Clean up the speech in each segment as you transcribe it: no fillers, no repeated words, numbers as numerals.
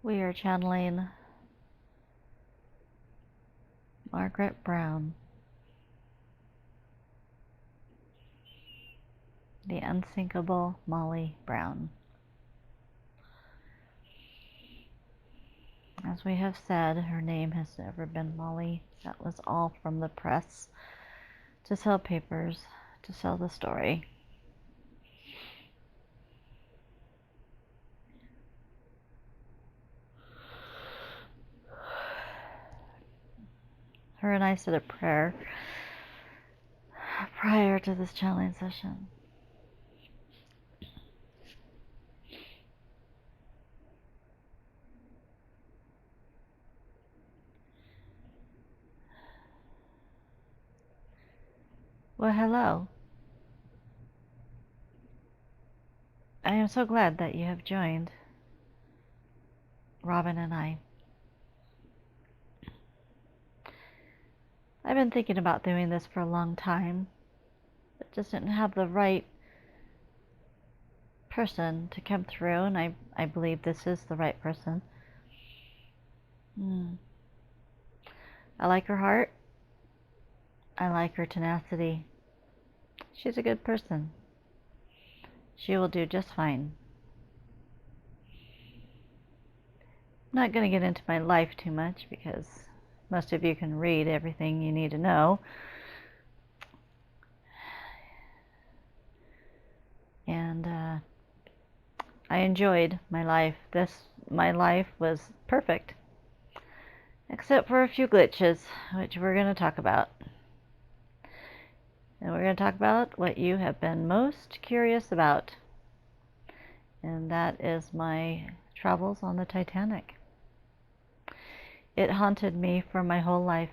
We are channeling Margaret Brown, the Unsinkable Molly Brown. As we have said, her name has never been Molly. That was all from the press to sell papers, to sell the story. Her and I said a prayer prior to this channeling session. Well, hello. I am so glad that you have joined Robin and I. I've been thinking about doing this for a long time, but just didn't have the right person to come through, and I believe this is the right person. I like her heart. I like her tenacity. She's a good person. She will do just fine. I'm not going to get into my life too much because most of you can read everything you need to know. And I enjoyed my life. My life was perfect, except for a few glitches, which we're going to talk about. And we're going to talk about what you have been most curious about, and that is my travels on the Titanic. It haunted me for my whole life.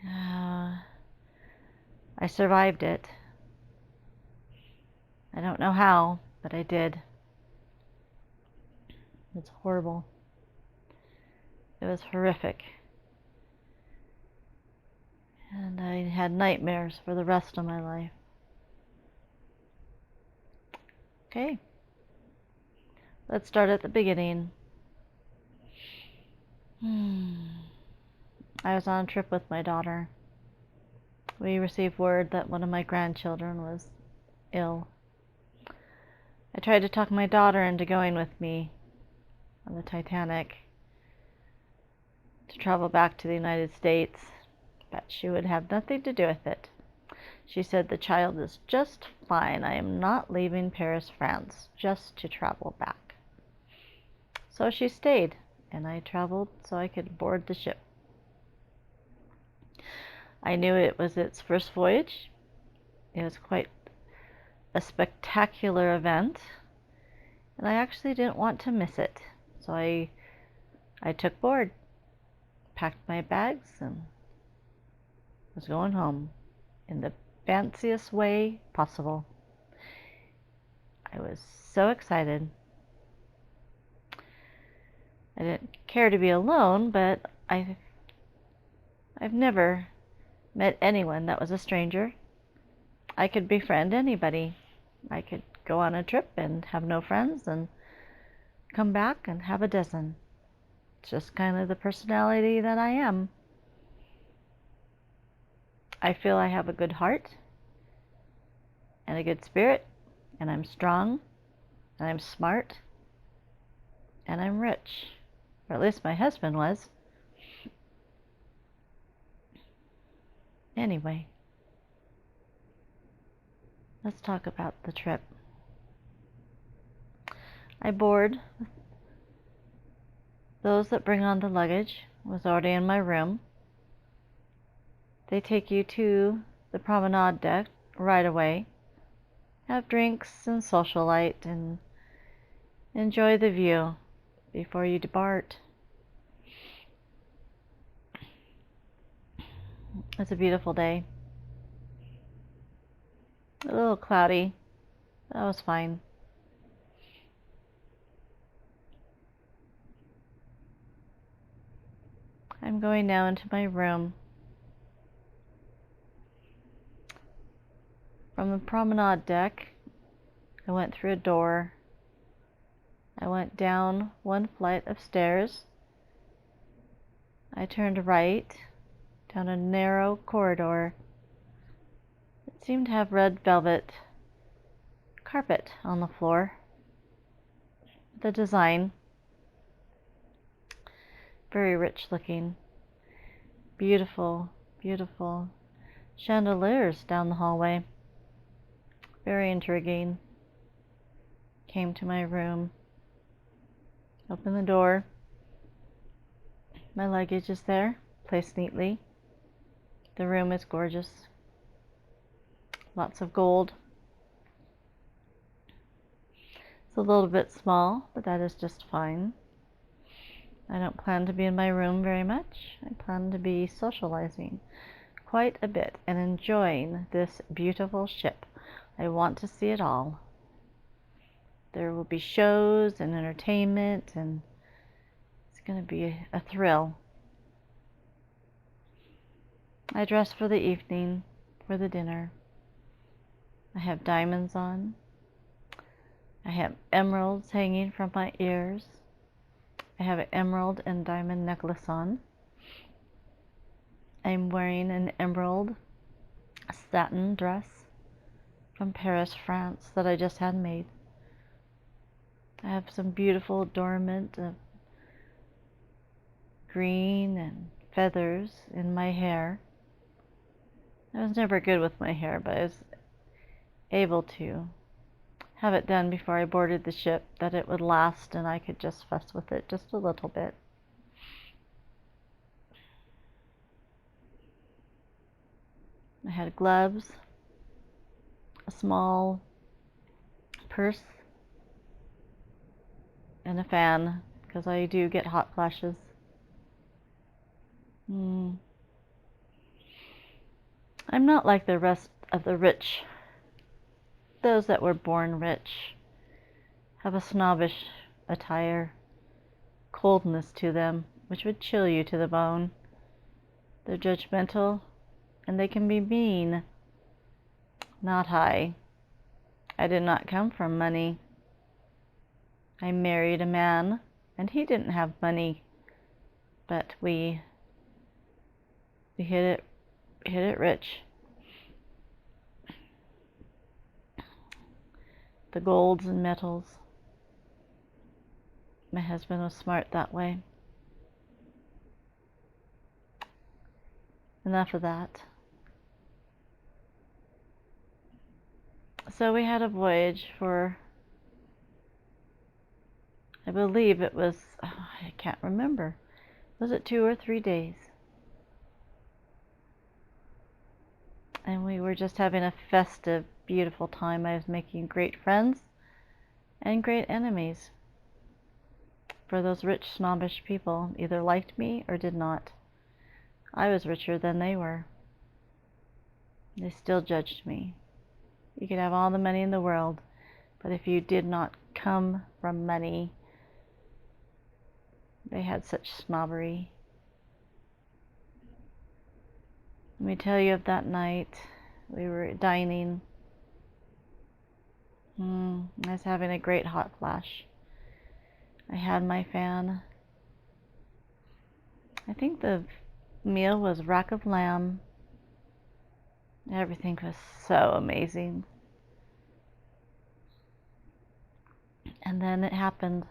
I survived it. I don't know how, but I did. It's horrible. It was horrific. And I had nightmares for the rest of my life. Okay. Let's start at the beginning. I was on a trip with my daughter. We received word that one of my grandchildren was ill. I tried to talk my daughter into going with me on the Titanic to travel back to the United States, but she would have nothing to do with it. She said, "The child is just fine. I am not leaving Paris, France, just to travel back." So she stayed, and I traveled so I could board the ship. I knew it was its first voyage. It was quite a spectacular event, and I actually didn't want to miss it. So I took board, packed my bags, and was going home in the fanciest way possible. I was so excited. I didn't care to be alone, but I've never met anyone that was a stranger. I could befriend anybody. I could go on a trip and have no friends and come back and have a dozen. It's just kind of the personality that I am. I feel I have a good heart and a good spirit, and I'm strong, and I'm smart, and I'm rich. Or at least my husband was. Anyway, let's talk about the trip. I board. Those that bring on the luggage was already in my room. They take you to the promenade deck right away. Have drinks and socialite and enjoy the view before you depart. It's a beautiful day. A little cloudy. That was fine. I'm going now into my room. From the promenade deck, I went through a door I went down one flight of stairs. I turned right down a narrow corridor. It seemed to have red velvet carpet on the floor. The design, very rich looking. Beautiful, beautiful chandeliers down the hallway. Very intriguing. Came to my room. Opened the door. My luggage is there, placed neatly. The room is gorgeous. Lots of gold. It's a little bit small, but that is just fine. I don't plan to be in my room very much. I plan to be socializing quite a bit and enjoying this beautiful ship. I want to see it all. There will be shows and entertainment, and it's going to be a thrill. I dress for the evening, for the dinner. I have diamonds on. I have emeralds hanging from my ears. I have an emerald and diamond necklace on. I'm wearing an emerald satin dress from Paris, France that I just had made. I have some beautiful adornment of green and feathers in my hair. I was never good with my hair, but I was able to have it done before I boarded the ship, that it would last and I could just fuss with it just a little bit. I had gloves, a small purse, and a fan, because I do get hot flashes. I'm not like the rest of the rich. Those that were born rich have a snobbish attire, coldness to them, which would chill you to the bone. They're judgmental, and they can be mean. Not I. I did not come from money. I married a man, and he didn't have money, but we hit it rich. The golds and metals. My husband was smart that way. Enough of that. So we had a voyage for, I believe it was, I can't remember. Was it 2 or 3 days? And we were just having a festive, beautiful time. I was making great friends and great enemies. For those rich, snobbish people either liked me or did not. I was richer than they were. They still judged me. You could have all the money in the world, but if you did not come from money, they had such snobbery. Let me tell you of that night. We were dining. I was having a great hot flash. I had my fan. I think the meal was rack of lamb. Everything was so amazing. And then it happened.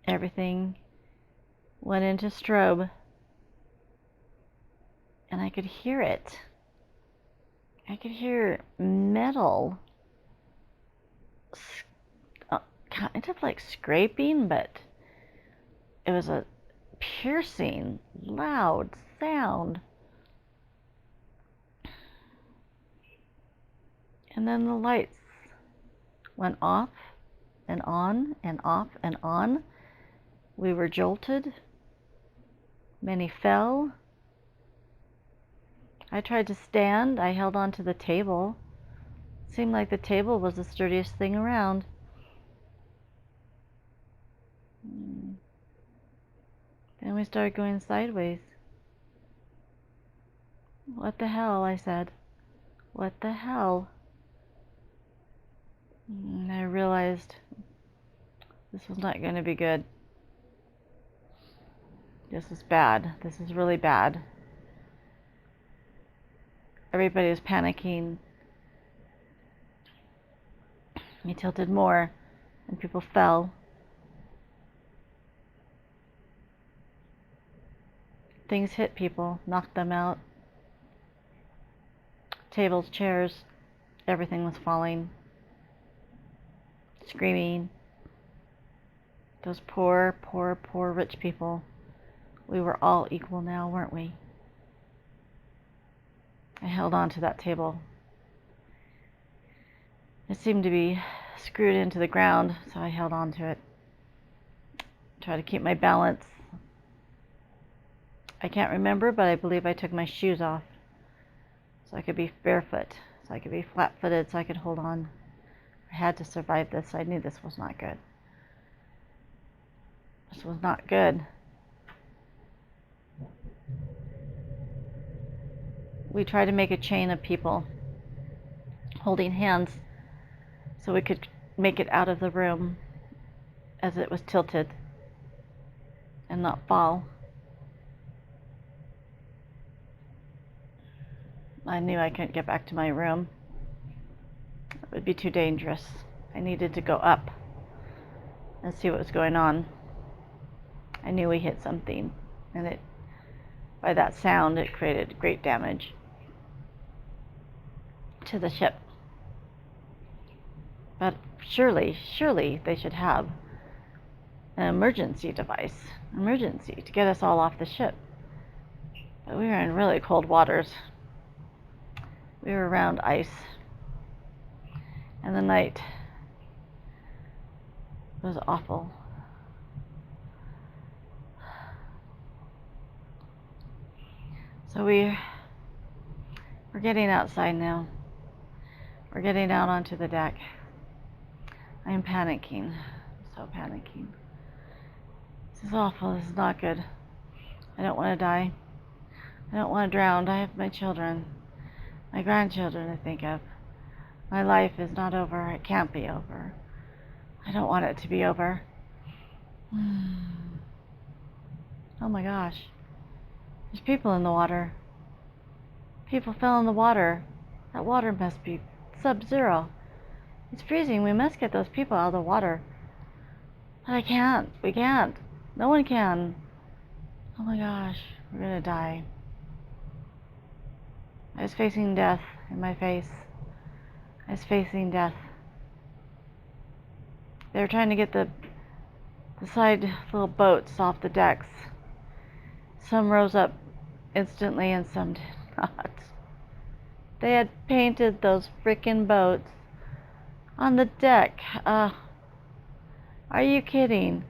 Everything went into strobe. And I could hear it. I could hear metal, kind of like scraping, but it was a piercing, loud sound. And then the lights went off and on and off and on. We were jolted. Many fell. I tried to stand. I held on to the table. It seemed like the table was the sturdiest thing around. Then we started going sideways. What the hell, I said. What the hell? And I realized this was not going to be good. This is bad. This is really bad. Everybody was panicking. He tilted more, and people fell. Things hit people, knocked them out. Tables, chairs, everything was falling. Screaming. Those poor, poor, poor rich people. We were all equal now, weren't we? I held on to that table. It seemed to be screwed into the ground, so I held on to it. Tried to keep my balance. I can't remember, but I believe I took my shoes off so I could be barefoot, so I could be flat-footed, so I could hold on. I had to survive this. I knew this was not good. This was not good. We tried to make a chain of people holding hands so we could make it out of the room as it was tilted and not fall. I knew I couldn't get back to my room. It would be too dangerous. I needed to go up and see what was going on. I knew we hit something, and by that sound, it created great damage to the ship. But surely they should have an emergency device, to get us all off the ship. But we were in really cold waters. We were around ice. And the night was awful. So we're getting outside now. We're getting out onto the deck. I am panicking. So panicking. This is awful. This is not good. I don't want to die. I don't want to drown. I have my children, my grandchildren to think of. My life is not over. It can't be over. I don't want it to be over. Oh my gosh. There's people in the water. People fell in the water. That water must be sub-zero. It's freezing. We must get those people out of the water. But I can't. We can't. No one can. Oh my gosh. We're gonna die. I was facing death in my face. I was facing death. They were trying to get the side little boats off the decks. Some rose up instantly and some did not. They had painted those frickin' boats on the deck. Are you kidding?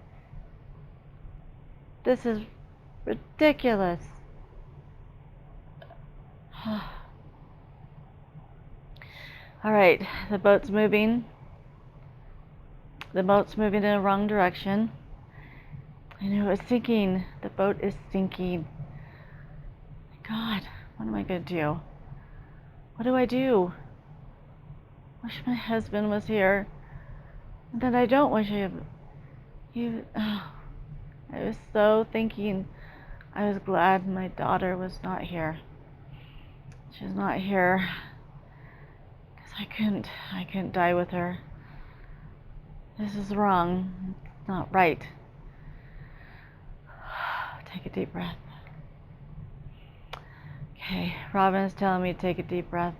This is ridiculous. All right, the boat's moving. The boat's moving in the wrong direction. I knew it was sinking. The boat is sinking. God, what am I gonna do? What do I do? Wish my husband was here. And then I don't wish him. I was so thinking. I was glad my daughter was not here. She's not here. Because I couldn't die with her. This is wrong. It's not right. Take a deep breath. Okay, Robin is telling me to take a deep breath.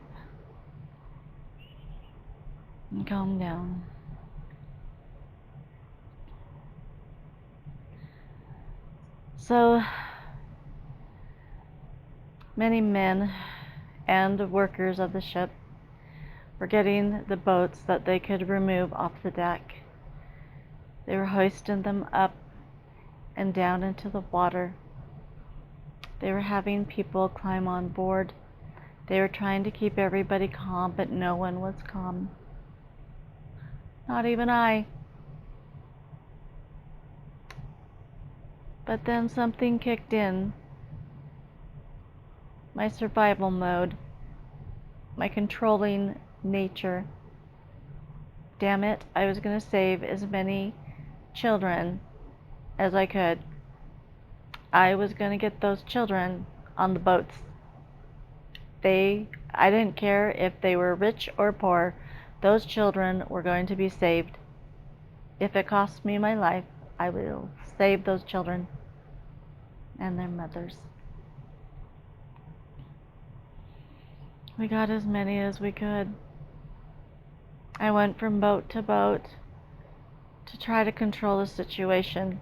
And calm down. So, many men and workers of the ship were getting the boats that they could remove off the deck. They were hoisting them up and down into the water. They were having people climb on board. They were trying to keep everybody calm, but no one was calm. Not even I. But then something kicked in. My survival mode. My controlling nature. damn it, I was going to save as many children as I could. I was going to get those children on the boats. I didn't care if they were rich or poor, those children were going to be saved. If it costs me my life, I will save those children and their mothers. We got as many as we could. I went from boat to boat to try to control the situation.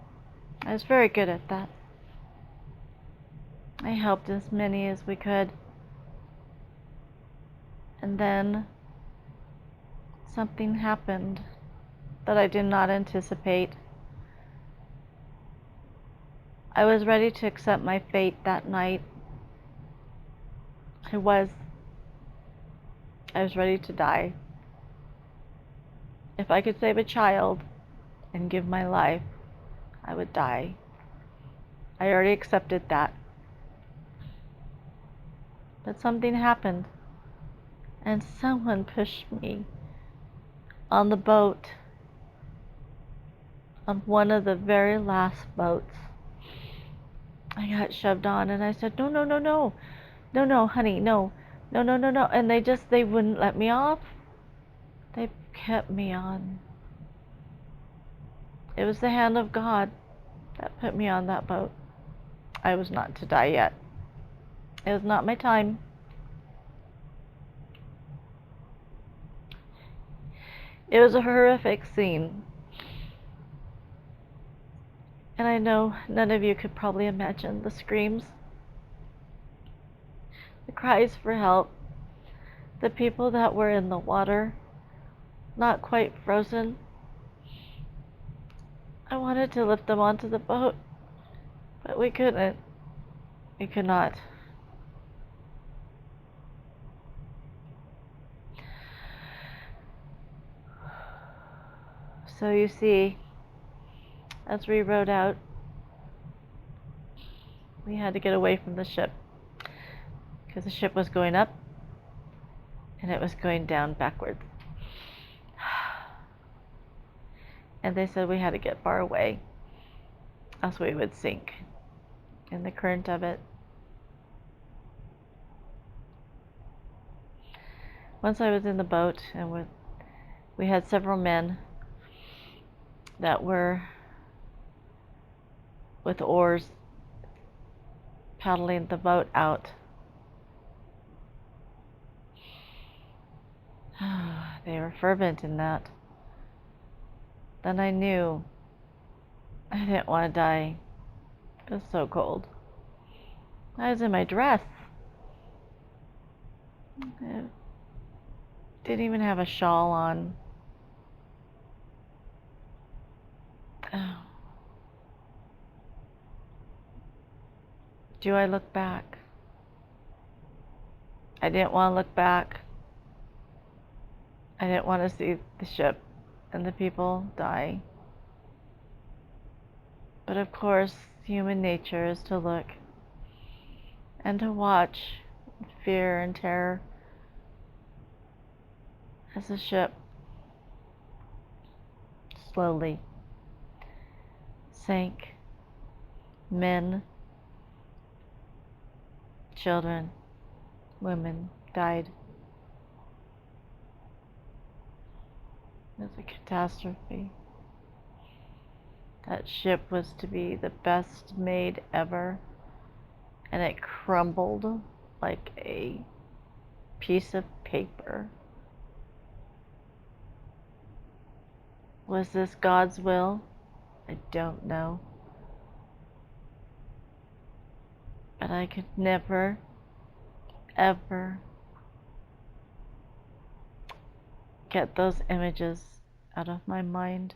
I was very good at that. I helped as many as we could. And then something happened that I did not anticipate. I was ready to accept my fate that night. I was ready to die. If I could save a child and give my life, I would die. I already accepted that. But something happened, and someone pushed me on the boat, on one of the very last boats. I got shoved on, and I said, no, no, no, no, no, no, honey, no, no, no, no, no. And they wouldn't let me off. They kept me on. It was the hand of God that put me on that boat. I was not to die yet. It was not my time. It was a horrific scene. And I know none of you could probably imagine the screams, the cries for help, the people that were in the water, not quite frozen. I wanted to lift them onto the boat, but we couldn't. We could not. So you see, as we rowed out, we had to get away from the ship because the ship was going up and it was going down backwards. And they said we had to get far away, else we would sink in the current of it. Once I was in the boat, and we had several men that were with oars paddling the boat out. They were fervent in that. Then I knew I didn't want to die. It was so cold. I was in my dress. I didn't even have a shawl on. Oh. Do I look back? I didn't want to look back. I didn't want to see the ship and the people die. But of course, human nature is to look and to watch fear and terror as the ship slowly sank. Men, children, women died. It was a catastrophe. That ship was to be the best made ever, and it crumbled like a piece of paper. Was this God's will? I don't know. But I could never, ever get those images out of my mind.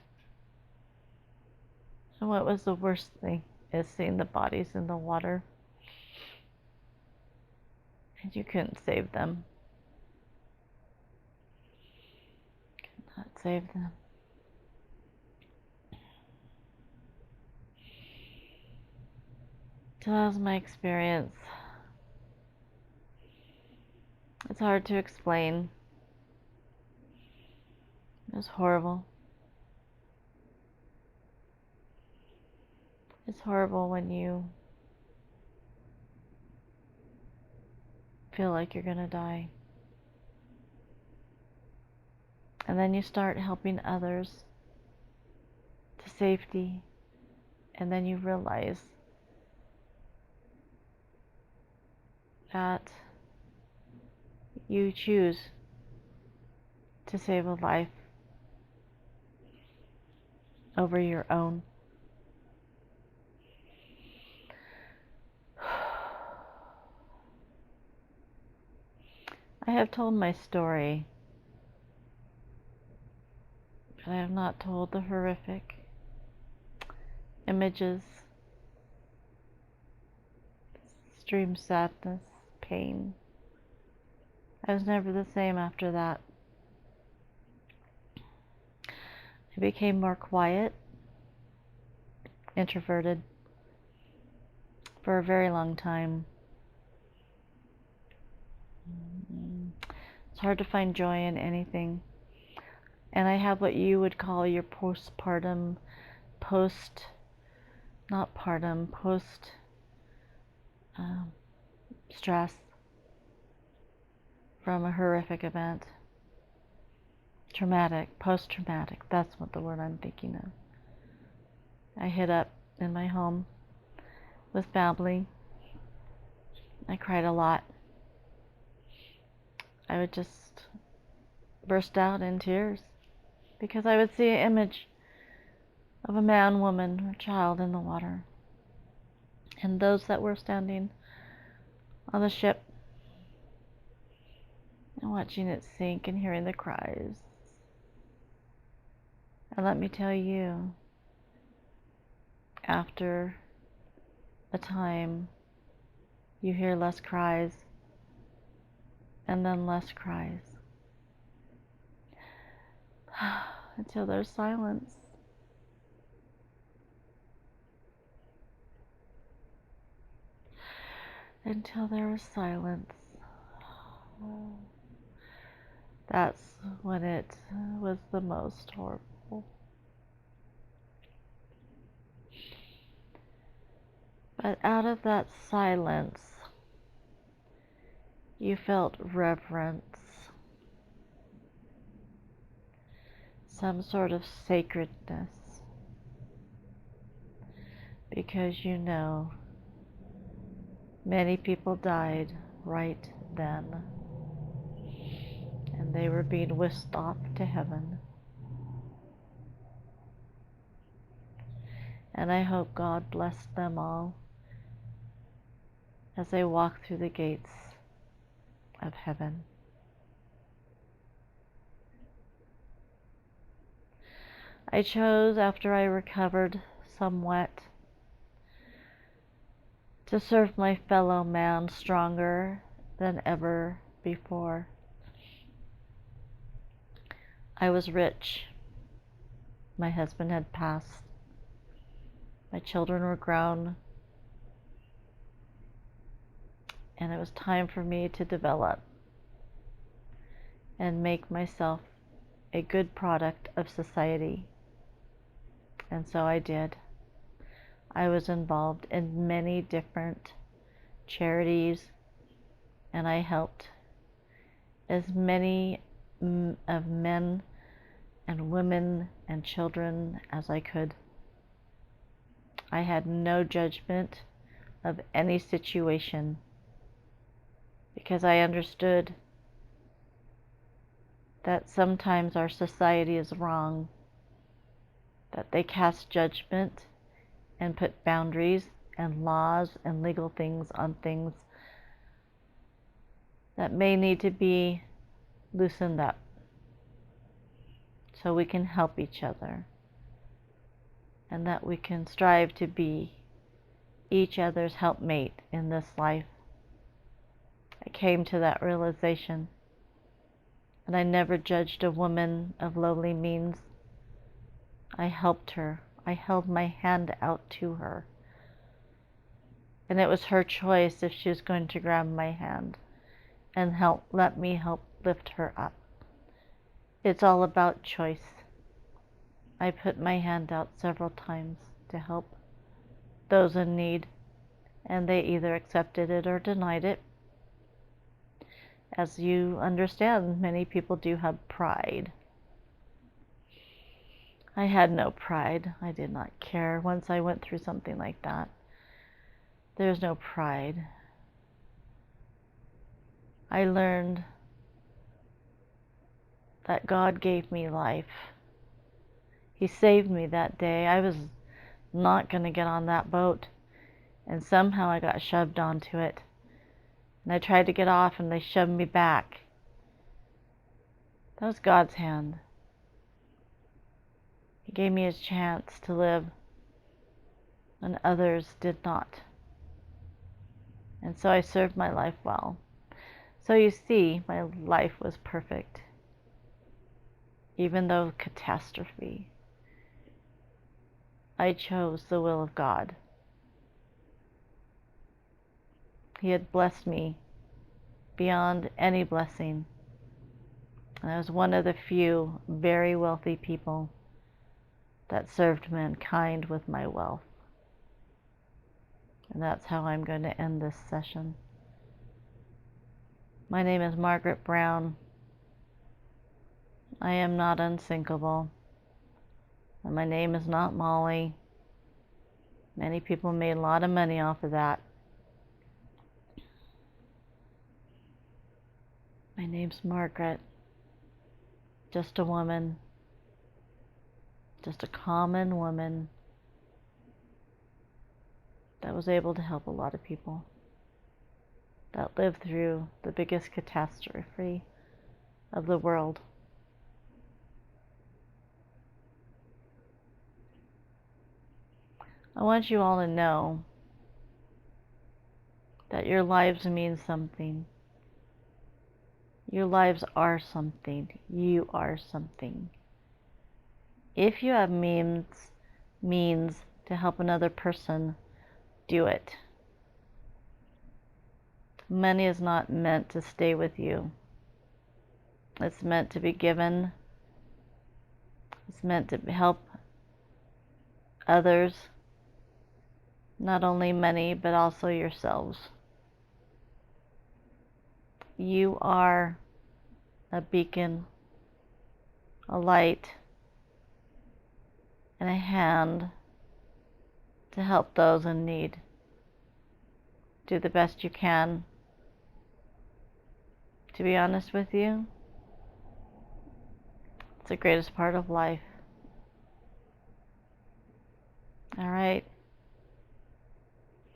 And what was the worst thing is seeing the bodies in the water. And you couldn't save them. Could not save them. So that was my experience. It's hard to explain. It was horrible. It's horrible when you feel like you're gonna die. And then you start helping others to safety, and then you realize that you choose to save a life over your own. I have told my story, but I have not told the horrific images, extreme sadness, pain. I was never the same after that. I became more quiet, introverted for a very long time. It's hard to find joy in anything. And I have what you would call your postpartum, not partum, post stress from a horrific event. Traumatic, post-traumatic, that's what the word I'm thinking of. I hid up in my home with family. I cried a lot. I would just burst out in tears because I would see an image of a man, woman, or child in the water. And those that were standing on the ship and watching it sink and hearing the cries. And let me tell you, after a time, you hear less cries and then less cries until there's silence. Until there was silence. That's when it was the most horrible. But out of that silence, you felt reverence, some sort of sacredness, because you know many people died right then, and they were being whisked off to heaven. And I hope God blessed them all as they walk through the gates of heaven. I chose, after I recovered somewhat, to serve my fellow man stronger than ever before. I was rich. My husband had passed. My children were grown. And it was time for me to develop and make myself a good product of society. And so I did. I was involved in many different charities, and I helped as many of men and women and children as I could. I had no judgment of any situation because I understood that sometimes our society is wrong, that they cast judgment and put boundaries and laws and legal things on things that may need to be loosened up so we can help each other and that we can strive to be each other's helpmate in this life. I came to that realization, and I never judged a woman of lowly means. I helped her. I held my hand out to her. And it was her choice if she was going to grab my hand and let me help lift her up. It's all about choice. I put my hand out several times to help those in need, and they either accepted it or denied it. As you understand, many people do have pride. I had no pride. I did not care once I went through something like that. There's no pride. I learned that God gave me life. He saved me that day. I was not going to get on that boat, and somehow I got shoved onto it. And I tried to get off, and they shoved me back. That was God's hand. He gave me a chance to live, and others did not. And so I served my life well. So you see, my life was perfect, even though catastrophe. I chose the will of God. He had blessed me beyond any blessing. And I was one of the few very wealthy people that served mankind with my wealth. And that's how I'm going to end this session. My name is Margaret Brown. I am not unsinkable. And my name is not Molly. Many people made a lot of money off of that. My name's Margaret. Just a woman. Just a common woman that was able to help a lot of people that lived through the biggest catastrophe of the world. I want you all to know that your lives mean something. Your lives are something. You are something. If you have means to help another person, do it. Money is not meant to stay with you. It's meant to be given. It's meant to help others, not only money, but also yourselves. You are a beacon, a light, and a hand to help those in need. Do the best you can. To be honest with you, it's the greatest part of life. All right.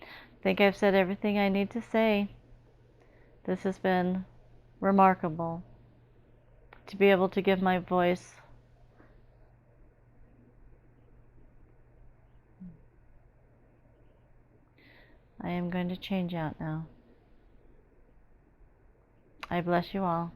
I think I've said everything I need to say. This has been remarkable to be able to give my voice. I am going to change out now. I bless you all.